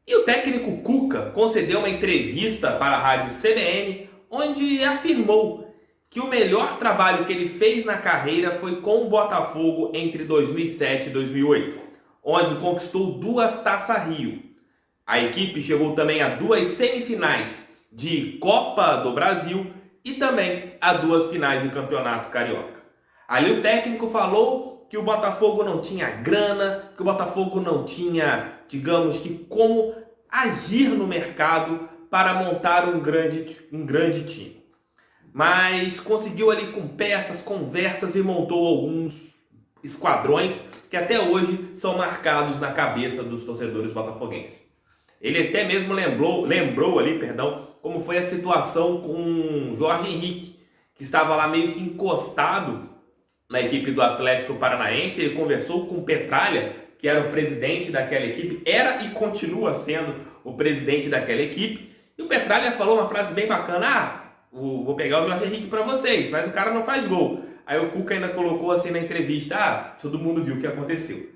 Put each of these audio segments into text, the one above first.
E o técnico Cuca concedeu uma entrevista para a rádio CBN, onde afirmou que o melhor trabalho que ele fez na carreira foi com o Botafogo entre 2007 e 2008, onde conquistou 2 Taça Rio. A equipe chegou também a 2 semifinais de Copa do Brasil e também a 2 finais de Campeonato Carioca. Ali o técnico falou que o Botafogo não tinha grana, que o Botafogo não tinha, digamos que, como agir no mercado para montar um grande time. Mas conseguiu ali com peças, conversas e montou alguns esquadrões que até hoje são marcados na cabeça dos torcedores botafoguenses. Ele até mesmo lembrou ali, como foi a situação com Jorge Henrique, que estava lá meio que encostado na equipe do Atlético Paranaense. Ele conversou com o Petralha, que era o presidente daquela equipe, era e continua sendo o presidente daquela equipe. E o Petralha falou uma frase bem bacana: vou pegar o Jorge Henrique para vocês, mas o cara não faz gol. Aí o Cuca ainda colocou assim na entrevista: todo mundo viu o que aconteceu.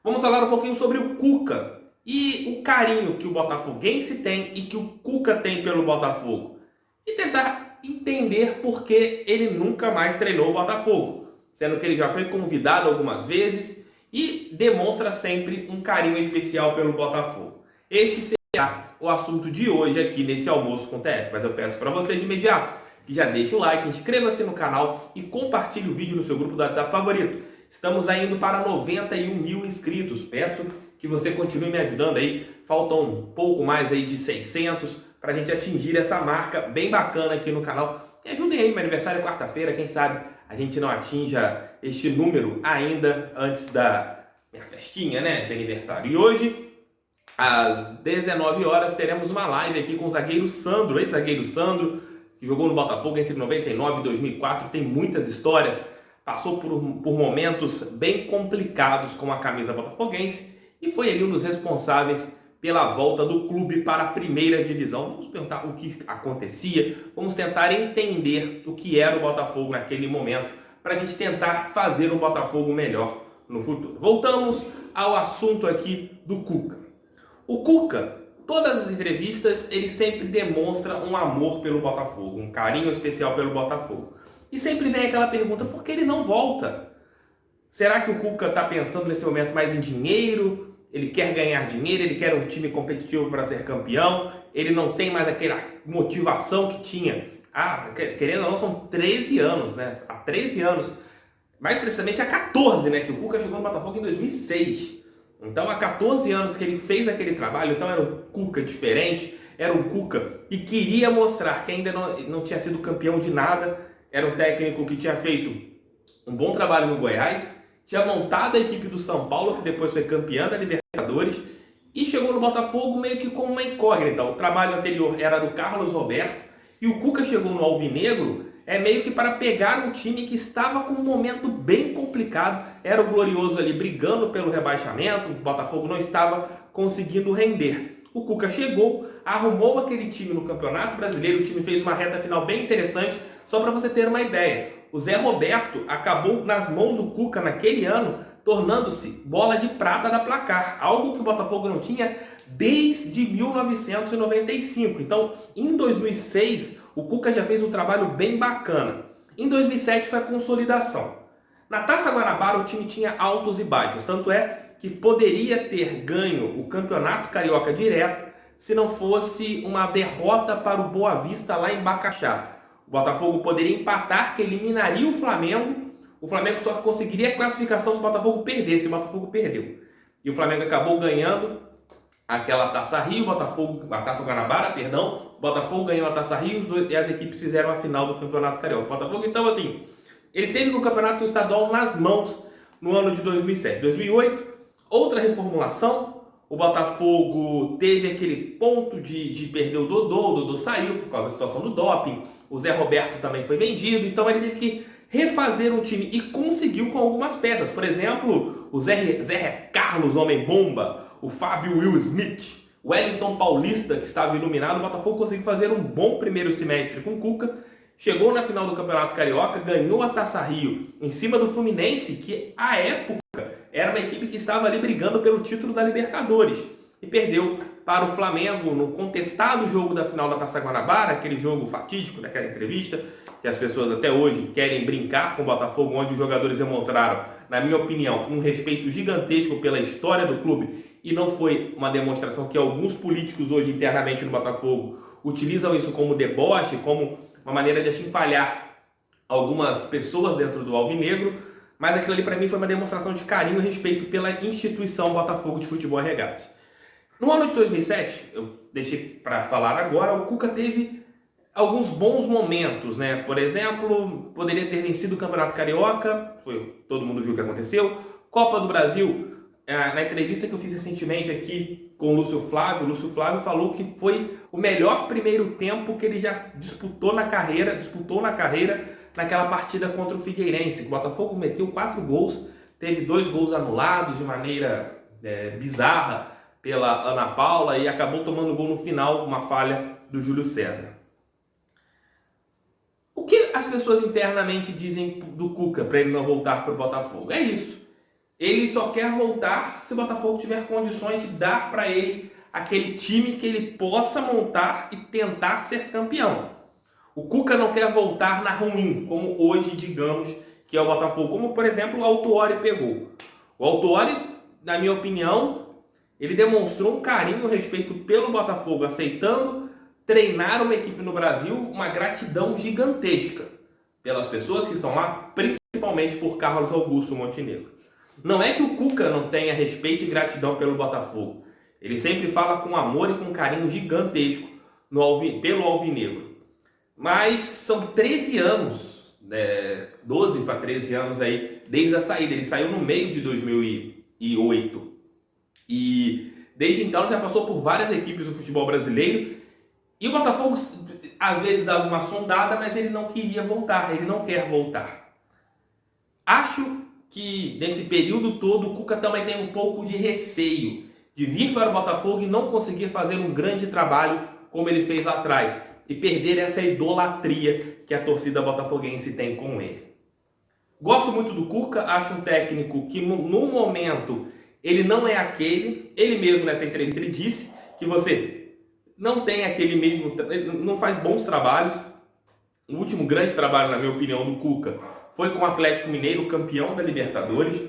Vamos falar um pouquinho sobre o Cuca e o carinho que o botafoguense tem e que o Cuca tem pelo Botafogo. E tentar entender por que ele nunca mais treinou o Botafogo, sendo que ele já foi convidado algumas vezes e demonstra sempre um carinho especial pelo Botafogo. Este será o assunto de hoje aqui nesse Almoço com TF, mas eu peço para você de imediato que já deixe o like, inscreva-se no canal e compartilhe o vídeo no seu grupo do WhatsApp favorito. Estamos indo para 91 mil inscritos. Peço que você continue me ajudando aí. Faltam um pouco mais aí de 600 para a gente atingir essa marca bem bacana aqui no canal. Me ajudem aí, meu aniversário é quarta-feira, quem sabe a gente não atinja este número ainda antes da minha festinha, né, de aniversário. E hoje, às 19 horas, teremos uma live aqui com o zagueiro Sandro, ex-zagueiro Sandro, que jogou no Botafogo entre 99 e 2004, tem muitas histórias, passou por momentos bem complicados com a camisa botafoguense e foi ali um dos responsáveis pela volta do clube para a primeira divisão. Vamos perguntar o que acontecia, vamos tentar entender o que era o Botafogo naquele momento, para a gente tentar fazer um Botafogo melhor no futuro. Voltamos ao assunto aqui do Cuca. O Cuca, todas as entrevistas, ele sempre demonstra um amor pelo Botafogo, um carinho especial pelo Botafogo. E sempre vem aquela pergunta: por que ele não volta? Será que o Cuca está pensando nesse momento mais em dinheiro? Ele quer ganhar dinheiro, ele quer um time competitivo para ser campeão, ele não tem mais aquela motivação que tinha. Querendo ou não, são 13 anos, né? Há 13 anos, mais precisamente há 14, né? Que o Cuca chegou no Botafogo em 2006. Então, há 14 anos que ele fez aquele trabalho. Então, era um Cuca diferente, era um Cuca que queria mostrar que ainda não tinha sido campeão de nada. Era um técnico que tinha feito um bom trabalho no Goiás, tinha montado a equipe do São Paulo, que depois foi campeã da Libertadores, e chegou no Botafogo meio que com uma incógnita. O trabalho anterior era do Carlos Roberto, e o Cuca chegou no Alvinegro meio que para pegar um time que estava com um momento bem complicado. Era o Glorioso ali brigando pelo rebaixamento, o Botafogo não estava conseguindo render. O Cuca chegou, arrumou aquele time no Campeonato Brasileiro, o time fez uma reta final bem interessante. Só para você ter uma ideia, o Zé Roberto acabou nas mãos do Cuca naquele ano, tornando-se bola de prata da Placar, algo que o Botafogo não tinha desde 1995. Então, em 2006, o Cuca já fez um trabalho bem bacana. Em 2007 foi a consolidação. Na Taça Guanabara o time tinha altos e baixos, tanto é que poderia ter ganho o Campeonato Carioca direto se não fosse uma derrota para o Boa Vista lá em Bacaxá. O Botafogo poderia empatar, que eliminaria o Flamengo. O Flamengo só conseguiria a classificação se o Botafogo perdesse. O Botafogo perdeu. E o Flamengo acabou ganhando aquela Taça Rio, a Taça Guanabara, perdão. O Botafogo ganhou a Taça Rio e as equipes fizeram a final do Campeonato Carioca. O Botafogo, então, assim, ele teve o Campeonato Estadual nas mãos no ano de 2007. 2008, outra reformulação. O Botafogo teve aquele ponto de perder o Dodô saiu por causa da situação do doping. O Zé Roberto também foi vendido, então ele teve que refazer um time e conseguiu com algumas peças. Por exemplo, o Zé Carlos, Homem-Bomba, o Fábio Will Smith, o Wellington Paulista, que estava iluminado. O Botafogo conseguiu fazer um bom primeiro semestre com o Cuca, chegou na final do Campeonato Carioca, ganhou a Taça Rio em cima do Fluminense, que à época era uma equipe que estava ali brigando pelo título da Libertadores. e perdeu para o Flamengo no contestado jogo da final da Taça Guanabara, aquele jogo fatídico daquela entrevista, que as pessoas até hoje querem brincar com o Botafogo, onde os jogadores demonstraram, na minha opinião, um respeito gigantesco pela história do clube, e não foi uma demonstração que alguns políticos hoje internamente no Botafogo utilizam isso como deboche, como uma maneira de achincalhar algumas pessoas dentro do Alvinegro, mas aquilo ali para mim foi uma demonstração de carinho e respeito pela instituição Botafogo de Futebol e Regatas. No ano de 2007, eu deixei para falar agora, o Cuca teve alguns bons momentos, né? Por exemplo, poderia ter vencido o Campeonato Carioca, todo mundo viu o que aconteceu. Copa do Brasil, na entrevista que eu fiz recentemente aqui com o Lúcio Flávio falou que foi o melhor primeiro tempo que ele já disputou na carreira naquela partida contra o Figueirense. O Botafogo meteu 4 gols, teve 2 gols anulados de maneira bizarra pela Ana Paula e acabou tomando gol no final, uma falha do Júlio César. O que as pessoas internamente dizem do Cuca para ele não voltar para o Botafogo? É isso. Ele só quer voltar se o Botafogo tiver condições de dar para ele aquele time que ele possa montar e tentar ser campeão. O Cuca não quer voltar na ruim, como hoje, digamos, que é o Botafogo. Como, por exemplo, o Autuori pegou. O Autuori, na minha opinião, ele demonstrou um carinho e respeito pelo Botafogo, aceitando treinar uma equipe no Brasil, uma gratidão gigantesca pelas pessoas que estão lá, principalmente por Carlos Augusto Montenegro. Não é que o Cuca não tenha respeito e gratidão pelo Botafogo. Ele sempre fala com amor e com carinho gigantesco pelo Alvinegro. Mas são 13 anos, 12 para 13 anos aí, desde a saída. Ele saiu no meio de 2008. E desde então já passou por várias equipes do futebol brasileiro. E o Botafogo às vezes dava uma sondada, mas ele não queria voltar, ele não quer voltar. Acho que nesse período todo o Cuca também tem um pouco de receio de vir para o Botafogo e não conseguir fazer um grande trabalho como ele fez lá atrás e perder essa idolatria que a torcida botafoguense tem com ele. Gosto muito do Cuca, acho um técnico que no momento ele não é aquele, ele mesmo nessa entrevista ele disse que você não tem aquele mesmo, não faz bons trabalhos. O último grande trabalho, na minha opinião, do Cuca foi com o Atlético Mineiro, campeão da Libertadores.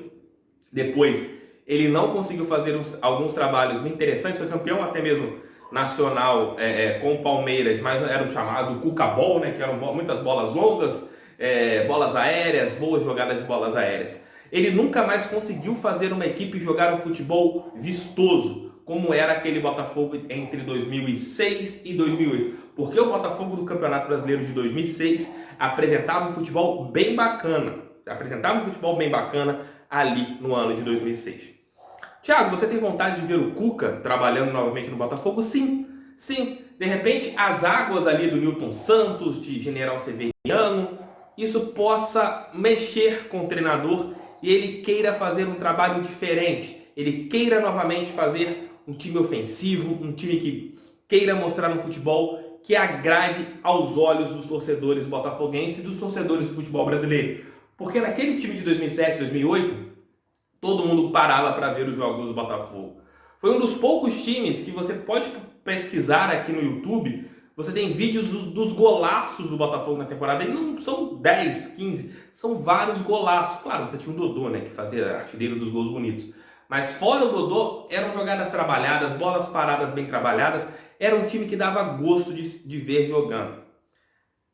Depois, ele não conseguiu fazer alguns trabalhos interessantes, foi campeão até mesmo nacional com o Palmeiras, mas era o chamado Cuca-Ball, né, que eram muitas bolas longas, bolas aéreas, boas jogadas de bolas aéreas. Ele nunca mais conseguiu fazer uma equipe jogar um futebol vistoso, como era aquele Botafogo entre 2006 e 2008. Porque o Botafogo do Campeonato Brasileiro de 2006 apresentava um futebol bem bacana. Ali no ano de 2006. Thiago, você tem vontade de ver o Cuca trabalhando novamente no Botafogo? Sim. De repente, as águas ali do Newton Santos, de General Severiano, isso possa mexer com o treinador e ele queira fazer um trabalho diferente. Ele queira novamente fazer um time ofensivo, um time que queira mostrar um futebol que agrade aos olhos dos torcedores botafoguenses e dos torcedores do futebol brasileiro. Porque naquele time de 2007, 2008, todo mundo parava para ver os jogos do Botafogo. Foi um dos poucos times que você pode pesquisar aqui no YouTube. Você tem vídeos dos golaços do Botafogo na temporada. E não são 10, 15, são vários golaços. Claro, você tinha o Dodô, né, que fazia artilheiro dos gols bonitos. Mas fora o Dodô, eram jogadas trabalhadas, bolas paradas bem trabalhadas. Era um time que dava gosto de ver jogando.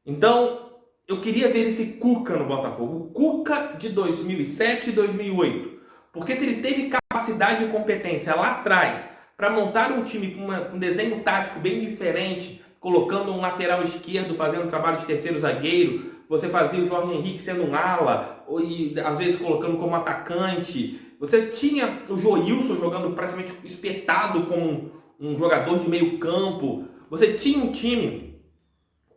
Então, eu queria ver esse Cuca no Botafogo. O Cuca de 2007 e 2008. Porque se ele teve capacidade e competência lá atrás para montar um time com um desenho tático bem diferente, colocando um lateral esquerdo, fazendo um trabalho de terceiro zagueiro, você fazia o Jorge Henrique sendo um ala, e às vezes colocando como atacante. Você tinha o Joilson jogando praticamente espetado como um jogador de meio campo. Você tinha um time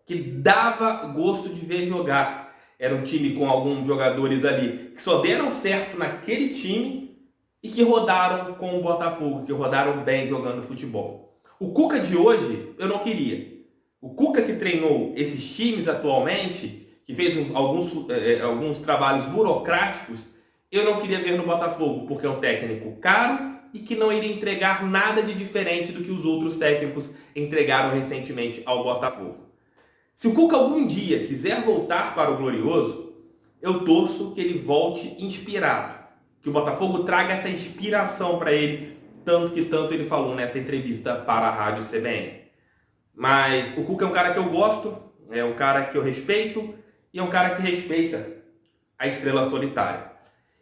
que dava gosto de ver jogar. Era um time com alguns jogadores ali que só deram certo naquele time e que rodaram com o Botafogo, que rodaram bem jogando futebol. O Cuca de hoje, eu não queria. O Cuca que treinou esses times atualmente, que fez alguns trabalhos burocráticos, eu não queria ver no Botafogo, porque é um técnico caro, e que não iria entregar nada de diferente do que os outros técnicos entregaram recentemente ao Botafogo. Se o Cuca algum dia quiser voltar para o Glorioso, eu torço que ele volte inspirado, que o Botafogo traga essa inspiração para ele, tanto ele falou nessa entrevista para a Rádio CBN. Mas o Cuca é um cara que eu gosto, é um cara que eu respeito e é um cara que respeita a estrela solitária.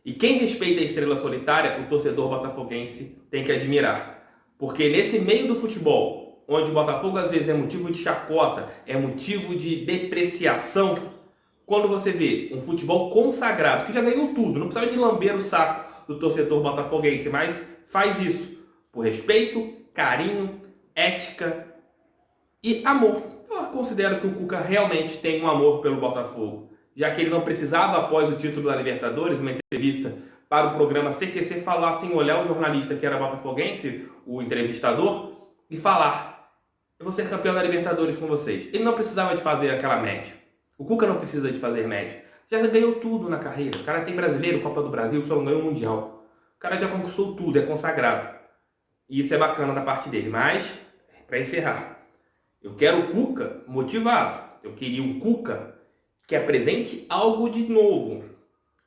E quem respeita a estrela solitária, o torcedor botafoguense tem que admirar. Porque nesse meio do futebol, onde o Botafogo às vezes é motivo de chacota, é motivo de depreciação, quando você vê um futebol consagrado, que já ganhou tudo, não precisa de lamber o saco do torcedor botafoguense, mas faz isso por respeito, carinho, ética e amor. Eu considero que o Cuca realmente tem um amor pelo Botafogo, já que ele não precisava, após o título da Libertadores, uma entrevista para o programa CQC, falar sem olhar o jornalista que era botafoguense, o entrevistador, e falar: eu vou ser campeão da Libertadores com vocês. Ele não precisava de fazer aquela média. O Cuca não precisa de fazer média. Já ganhou tudo na carreira. O cara tem Brasileiro, Copa do Brasil, só não ganhou o Mundial. O cara já conquistou tudo, é consagrado. E isso é bacana da parte dele. Mas, para encerrar, eu quero o Cuca motivado. Eu queria um Cuca que apresente algo de novo.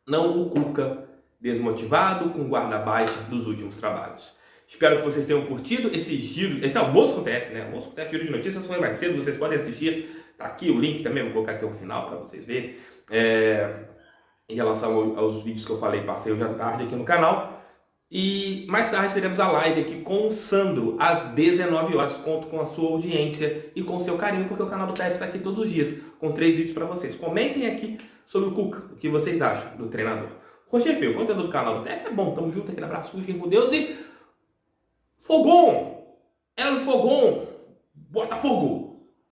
Não o Cuca desmotivado, com guarda baixa dos últimos trabalhos. Espero que vocês tenham curtido esse giro, esse almoço com o TF, né? Almoço com o TF, giro de notícias, foi mais cedo, vocês podem assistir. Tá aqui o link também, vou colocar aqui ao final para vocês verem. Em relação aos vídeos que eu falei, passei hoje à tarde aqui no canal. E mais tarde teremos a live aqui com o Sandro, às 19 horas. Conto com a sua audiência e com o seu carinho, porque o canal do TF está aqui todos os dias, com 3 vídeos para vocês. Comentem aqui sobre o Cuca, o que vocês acham do treinador. Rocher Feio, o conteúdo do canal do TF é bom, tamo junto, aquele abraço, fiquem com Deus e... Fogão! El Fogão! Botafogo!